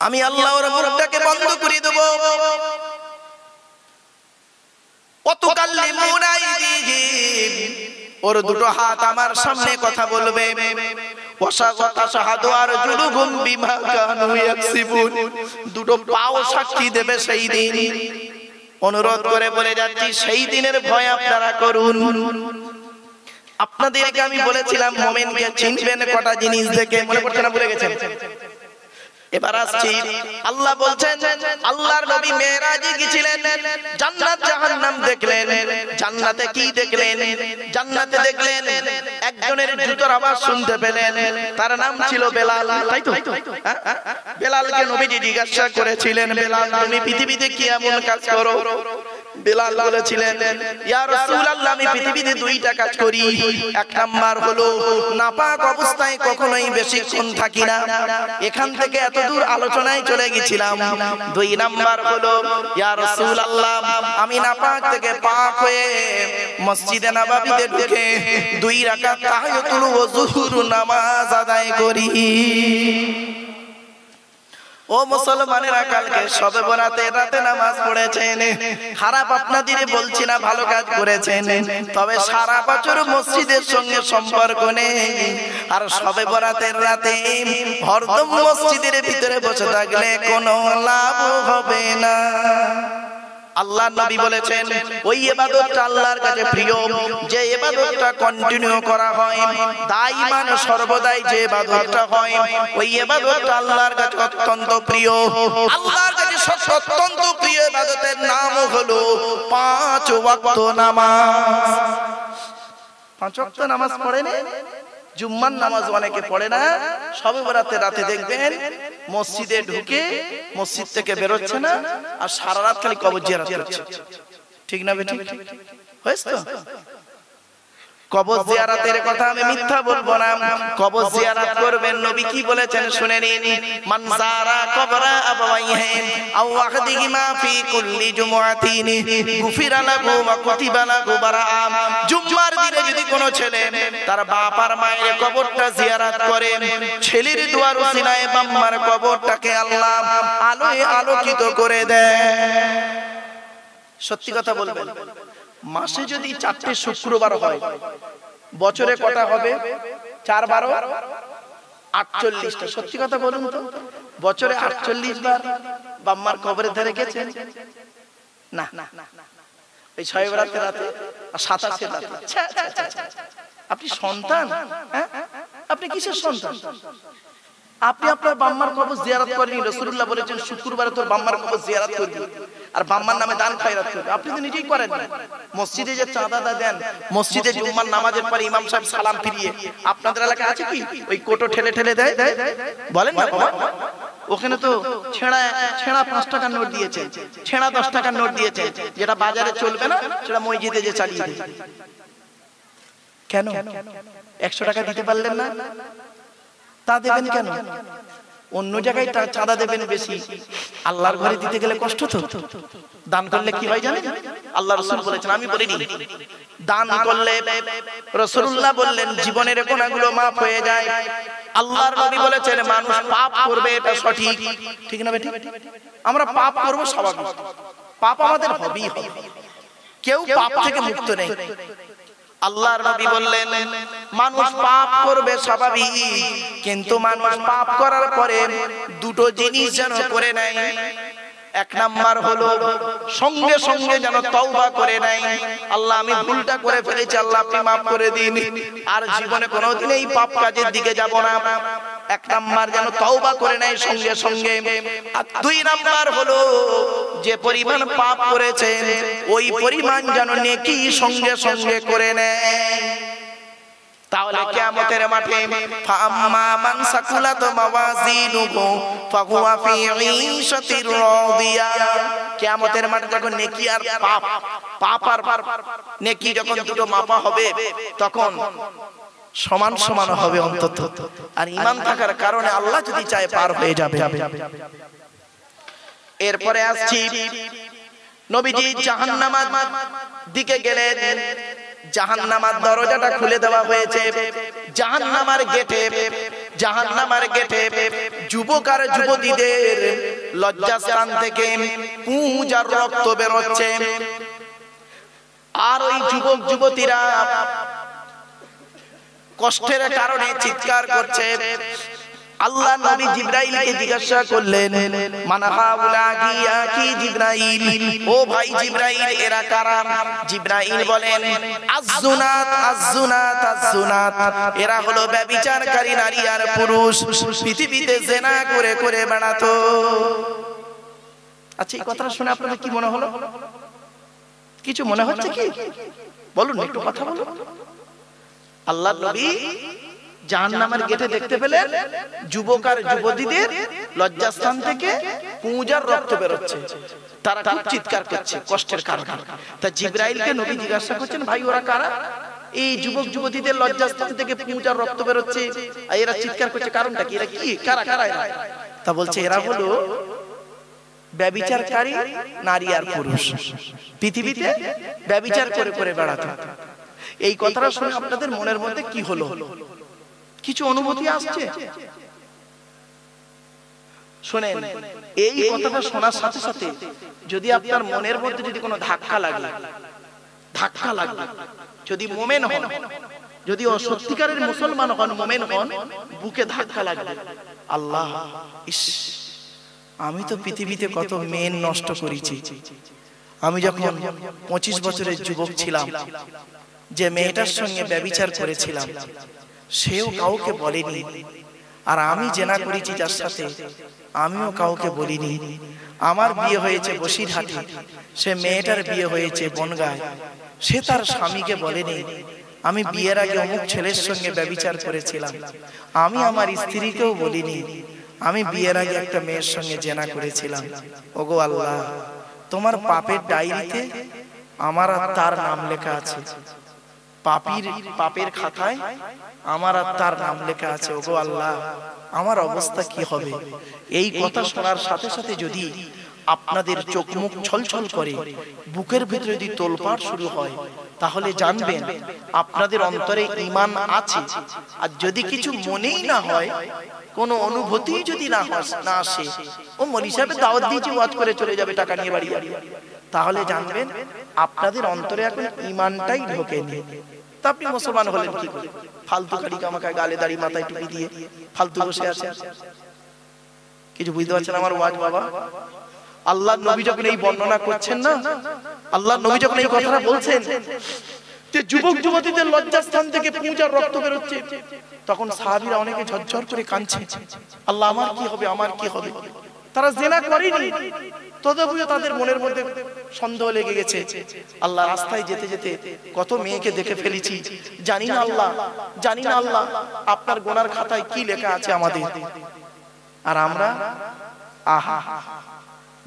Speaker 1: আমি আল্লাহ ওর মুখটাকে বন্ধ করে দেব। ওর দুটো হাত আমার সামনে কথা বলবে, দুটো পাও সাক্ষী দেবে সেই দিন। অনুরোধ করে বলে যাচ্ছি সেই দিনের ভয় আপনারা করুন। আপনাদেরকে আমি বলেছিলাম মুমিনকে চিনবেন কটা জিনিস দেখে, মনে পড়ছে না? ভুলে গেছেন? এবার আসছি, আল্লাহ বলছেন আল্লাহর নবী মেরাজে গিয়েছিলেন, জান্নাত জাহান্নাম দেখলেন। জান্নাতে কি দেখলেন? জান্নাতে দেখলেন একজনের জুতোর আওয়াজ শুনতে পেলেন, তার নাম ছিল বেলাল, তাই তো? বেলালকে নবীজি জিজ্ঞাসা করেছিলেন বেলাল তুমি পৃথিবীতে কি এমন কাজ করো বেলাল বলেছিলেন, ইয়া রাসূলুল্লাহ, আমি পৃথিবীতে দুইটা কাজ করি। এক নাম্বার হলো নাপাক অবস্থায় কখনোই বেশিক্ষণ থাকি না, এখান থেকে এত দূর আলোচনায় চলে গেছিলাম। দুই নাম্বার হলো ইয়া রাসূলুল্লাহ, আমি নাপাক থেকে পাক হয়ে মসজিদে নববীতে ঢুকে 2 রাকাত তাহিয়াতুল ওযুর নামাজ আদায় করি। ও মুসলমানেরা, কালকে শবে বরাতের রাতে নামাজ পড়েছেন, খারাপ আপনাদের বলছি না, ভালো কাজ করেছেন। তবে সারা বছর মসজিদের সঙ্গে সম্পর্ক নেই, আর শবে বরাতের রাতে হরদম মসজিদের ভিতরে বসে থাকলে কোনো লাভ হবে না। আল্লাহর নবী বলেছেন, ওই ইবাদতটা আল্লাহর কাছে প্রিয় যে ইবাদতটা কন্টিনিউ করা হয়, দাইমান সর্বদাই যে ইবাদতটা হয়, ওই ইবাদতটা আল্লাহর কাছে অত্যন্ত প্রিয়। আল্লাহর কাছে অত্যন্ত প্রিয় ইবাদতের নাম হলো 5 ওয়াক্ত নামাজ। 5 ওয়াক্ত নামাজ পড়েন? জুম্মার নামাজ অনেকে পড়ে না, শবে বরাতের রাতে দেখবেন মসজিদে ঢুকে মসজিদ থেকে বেরোচ্ছে না, আর সারা রাত খালি কবর জিয়ারত করছে। ঠিক না বেঠিক? হয়েছে তো? কবর জিয়ারতের কথা আমি মিথ্যা বলবো না, কবর জিয়ারত করবেন। নবী কি বলেছেন শুনে নিন, মান যারা কবরা আবাওয়াইহি আও ওয়াহদিহিমা ফি কুল্লি জুমআতিন গুফিরা লাহু ওয়া কুতিবা লাহু বারাআ। জুম্মার দিনে যদি কোনো ছেলে তার বাপ আর মায়ের কবরটা জিয়ারত করে, ছেলের দুয়ার ওসিলায় বাম্মার কবরটাকে আল্লাহ আলোয় আলোকিত করে দেয়। সত্যি কথা বলবেন, মাসে যদি 4টে শুক্রবার হয়, বছরে কটা হবে? 4 12 48টা। সত্যি কথা বলুন তো, বছরে 48 বার বাম্মার কবরের ধারে গেছেন? না, এই শবে বরাতের রাতে আর 27 রাতে। আপনি সন্তান? হ্যাঁ, আপনি কিসের সন্তান? আপনি আপনার বাম্মার কবর জিয়ারত করেন। রাসূলুল্লাহ বলেছেন, শুক্রবারে তোর বাম্মার কবর জিয়ারত করবি আর বাম্মার নামে দান খয়রাত করবি। আপনি তো নিজেই করেন না। মসজিদে যে চাঁদা দেন, মসজিদে জুম্মার নামাজের পরে ইমাম সাহেব সালাম ফিরিয়ে, আপনাদের এলাকায় আছে কি ওই কোটো ঠেলে ঠেলে দেয়? বলেন না বাবা, ওখানে তো ছেঁড়া 5 টাকার নোট দিয়েছে, ছেঁড়া 10 টাকার নোট দিয়েছে, যেটা বাজারে চলবে না সেটা মসজিদে যে চালিয়ে দেয়। কেন 100 টাকা দিতে পারলেন না? তা দেবেন কেন? অন্য জায়গায় চাঁদা দেবেন বেশি, আল্লাহর ঘরে দিতে গেলে কষ্ট তো। দান করলে কি হয় জানেন? আল্লাহ রাসূল বলেছেন, আমি বলিনি, দান করলে রাসূলুল্লাহ বললেন জীবনের গুনাহগুলো maaf হয়ে যায়। আল্লাহর নবী বলেছেন মানুষ পাপ করবে, এটা সঠিক। ঠিক না বেটি? আমরা পাপ করব স্বাভাবিক, পাপ আমাদের হবেই হবে, কেউ পাপ থেকে মুক্ত নেই। আল্লাহর নবী বললেন মানুষ পাপ করবে স্বাভাবিক, কিন্তু মানুষ পাপ করার পরে 2টো জিনিস যেন করে নেয়। 1 নাম্বার হলো সঙ্গে সঙ্গে যেন তওবা করে নেয়, আল্লাহ আমি ভুলটা করে ফেলেছি, আল্লাহ আপনি maaf করে দিন, আর জীবনে কোনোদিন এই পাপ কাজের দিকে যাব না। 1 নাম্বার যেন তওবা করে নেয় সঙ্গে সঙ্গে। আর 2 নাম্বার হলো যে পরিমাণ পাপ করেছে ওই পরিমাণ যেন নেকি সঙ্গে সঙ্গে করে নেয়। তাহলে কিয়ামতের মাঠে ফাম্মা মান সাকুলাত মাওয়াজিনুহু ফাহুয়া ফি ঈশাতির রাদিয়া, কিয়ামতের মাঠে যখন নেকি আর পাপ আর নেকি যখন দুটো মাপা হবে, তখন সমান সমান হবে অন্তত। আর ঈমান থাকার কারণে আল্লাহ যদি চায় পার হয়ে যাবে। এরপরে আসছি, নবীজি জাহান্নামের দিকে গেলেন। জাহান্নামের দরজাটা খুলে দেওয়া হয়েছে। জাহান্নামের গেটে যুবক আর যুবতীদের লজ্জাস্থান থেকে পুঁজ আর রক্ত বের হচ্ছে, আর ওই যুবক যুবতীরা কষ্টের কারণে চিৎকার করছে। আল্লাহ নবী জিবরাইলকে জিজ্ঞাসা করলেন, মান হাউলাহি আকি জিবরাইল, ও ভাই জিবরাইল এরা কারা? জিবরাইল বলেন আযুনাত আযুনাত আযুনাত, এরা হলো ব্যভিচারকারী নারী আর পুরুষ, পৃথিবীতে জিনা করে করে বেড়াতো। আচ্ছা, এই কথাটা শুনে আপনাদের কি মনে হলো? কিছু মনে হচ্ছে কি? বলুন, একটু কথা বলুন। আল্লাহ নবী জাহান্নামের গেটে দেখতে পেলেন যুবক আর যুবতীদের লজ্জাস্থান থেকে পুঁজার রক্ত বেরোচ্ছে, তারা খুব চিৎকার করছে কষ্টের কারণে। তা জিবরাইলকে নবী জিজ্ঞাসা করছেন, ভাই ওরা কারা? এই যুবক যুবতীদের লজ্জাস্থান থেকে পুঁজার রক্ত বেরোচ্ছে আর এরা চিৎকার করছে, কারণটা কি? এরা কি কারা কারা এরা? তা বলছে এরা হলো ব্যভিচারকারী নারী আর পুরুষ, পৃথিবীতে ব্যভিচার করে করে বেড়াতো। এই কথাটা শুনে আপনাদের মনের মধ্যে কি হলো? কিছু অনুভূতি আসছে? শোনেন, এই কথাটা শোনার সাথে সাথে যদি আপনার মনের মধ্যে যদি কোনো ধাক্কা লাগে, যদি মোমেন হন, যদি সত্যিকারের মুসলমান হন, মোমেন হন, বুকে ধাক্কা লাগবে, আল্লাহ, ইস, আমি তো পৃথিবীতে কত মেন নষ্ট করেছি। আমি যখন 25 বছরের যুবক ছিলাম, যে মেয়েটার সঙ্গে ব্যভিচার করেছিলাম সেও কাউকে বলেনি, আর আমি জেনা করেছি যার সাথে আমিও কাউকে বলিনি। আমার বিয়ে হয়েছে বসিরহাটে, সে মেয়েটার বিয়ে হয়েছে বনগাঁয়, সে তার স্বামীকে বলেনি আমি বিয়ের আগে অমুক ছেলের সঙ্গে ব্যভিচার করেছিলাম। আমি আমার স্ত্রীকেও বলিনি আমি বিয়ের আগে একটা মেয়ের সঙ্গে জেনা করেছিলাম। ওগো আল্লাহ, তোমার পাপের ডায়েরিতে আমার আর তার নাম লেখা আছে, পাপের খাতায় আমার আর তার নাম লেখা আছে। ওগো আল্লাহ, আমার অবস্থা কি হবে? এই কথা শোনার সাথে সাথে যদি আপনাদের চোখ মুখ ছলছল করে, বুকের ভিতরে যদি তোলপাড় শুরু হয়, তাহলে জানবেন আপনাদের অন্তরে ঈমান আছে। আর যদি কিছু মনেই না হয়, কোনো অনুভূতি যদি না আসে, ও মনি সাহেবের দাওয়াত দিয়েছে, ওয়াজ করে চলে যাবে টাকা নিয়ে বাড়ি, তাহলে জানবেন আপনাদের অন্তরে এখন ঈমানটাই ঢোকেনি। তা আপনি মুসলমান হলেন কি করে? ফালতু কারি কামাকায় গালে দাড়ি মাথায় টুপি দিয়ে ফালতু বসে আছে। কিছু বুঝতে পারছেন আমার ওয়াজ বাবা? আল্লাহর নবী যখন এই বর্ণনা করছেন না, আল্লাহর নবী যখন এই কথাটা বলছেন যে যুবক যুবতীদের লজ্জাস্থান থেকে পুঁজার রক্ত বেরোচ্ছে, তখন সাহাবীরা অনেকে ঝরঝর করে কাঁদছে, আল্লাহ আমার কি হবে, আমার কি হবে? তারা জিনা করেনি, তথাপিও তাদের মনের মধ্যে সন্দেহ লেগে গেছে। আল্লাহ, রাস্তায় যেতে যেতে কত মেয়েকে দেখে ফেলেছি, জানি না আল্লাহ, জানি না আল্লাহ আপনার গোনার খাতায় কি লেখা আছে আমাদের। আর আমরা, আহা,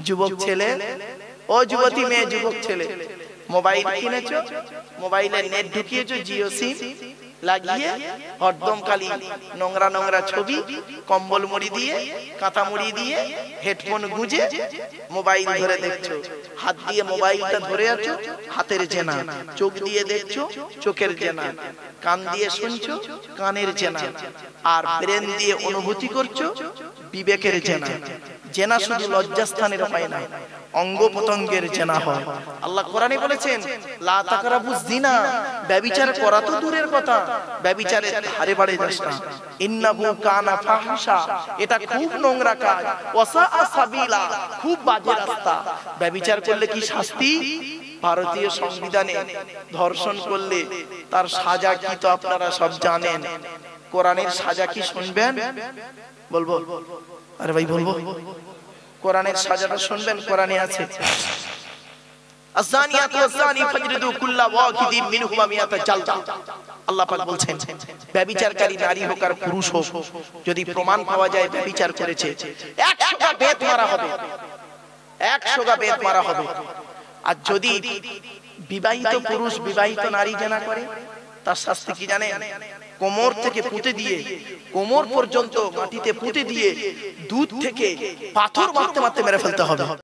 Speaker 1: যুবক ছেলে, ও যুবতী মেয়ে, যুবক ছেলে, মোবাইল কিনেছো, মোবাইলে নেট ঢুকিয়েছো, জিও সিম লাগিয়ে হরদম খালি নোংরা নোংরা ছবি, কম্বল মুড়ি দিয়ে, কাঁথা মুড়ি দিয়ে, হেডফোন গুঁজে মোবাইল ধরে দেখছো। হাত দিয়ে মোবাইলটা ধরে আছো, হাতের জেনা। চোখ দিয়ে দেখছো, চোখের জেনা। কান দিয়ে শুনছো, কানের জেনা। আর ব্রেন দিয়ে অনুভূতি করছো, বিবেকের জেনা। জেনা শুধু লজ্জাস্থানের হয় না, অঙ্গ প্রত্যঙ্গের জেনা হয়। আল্লাহ কোরআনে বলেছেন, লা তাকরাবুজ জিনা, ব্যভিচার করা তো দূরের কথা, ব্যভিচারের ধারে বাড়ে যাস না। ইন্নাহু কানা ফাহিশা, এটা খুব নোংরা কাজ। ওয়াসাআ সাবিলা, খুব বাজে রাস্তা। ব্যভিচার করলে কি শাস্তি? ভারতীয় সংবিধানে ধর্ষণ করলে তার সাজা কি তো আপনারা সব জানেন। কোরআনের সাজা কি শুনবেন? বলবো? আরে ভাই বলবো, কোরআনের সাজাটা শুনবেন। কোরআনে আছে, আযানিয়াতু ওয়াযানি ফাজরিদু কুল্লা ওয়াহিদিন মিনহুমা মিয়াতা জালদা। আল্লাহ পাক বলছেন, ব্যভিচারকারী নারী হোক আর পুরুষ হোক, যদি প্রমাণ পাওয়া যায় ব্যভিচার করেছে, 100 গা বেত মারা হবে, 100 গা বেত মারা হবে। আর যদি বিবাহিত পুরুষ বিবাহিত নারী জেনা করে, তার শাস্তি কি জানেন? কোমর থেকে পুঁতে দিয়ে, কোমর পর্যন্ত মাটিতে পুঁতে দিয়ে দুধ থেকে পাথর মারতে মারতে মেরে ফেলতে হবে।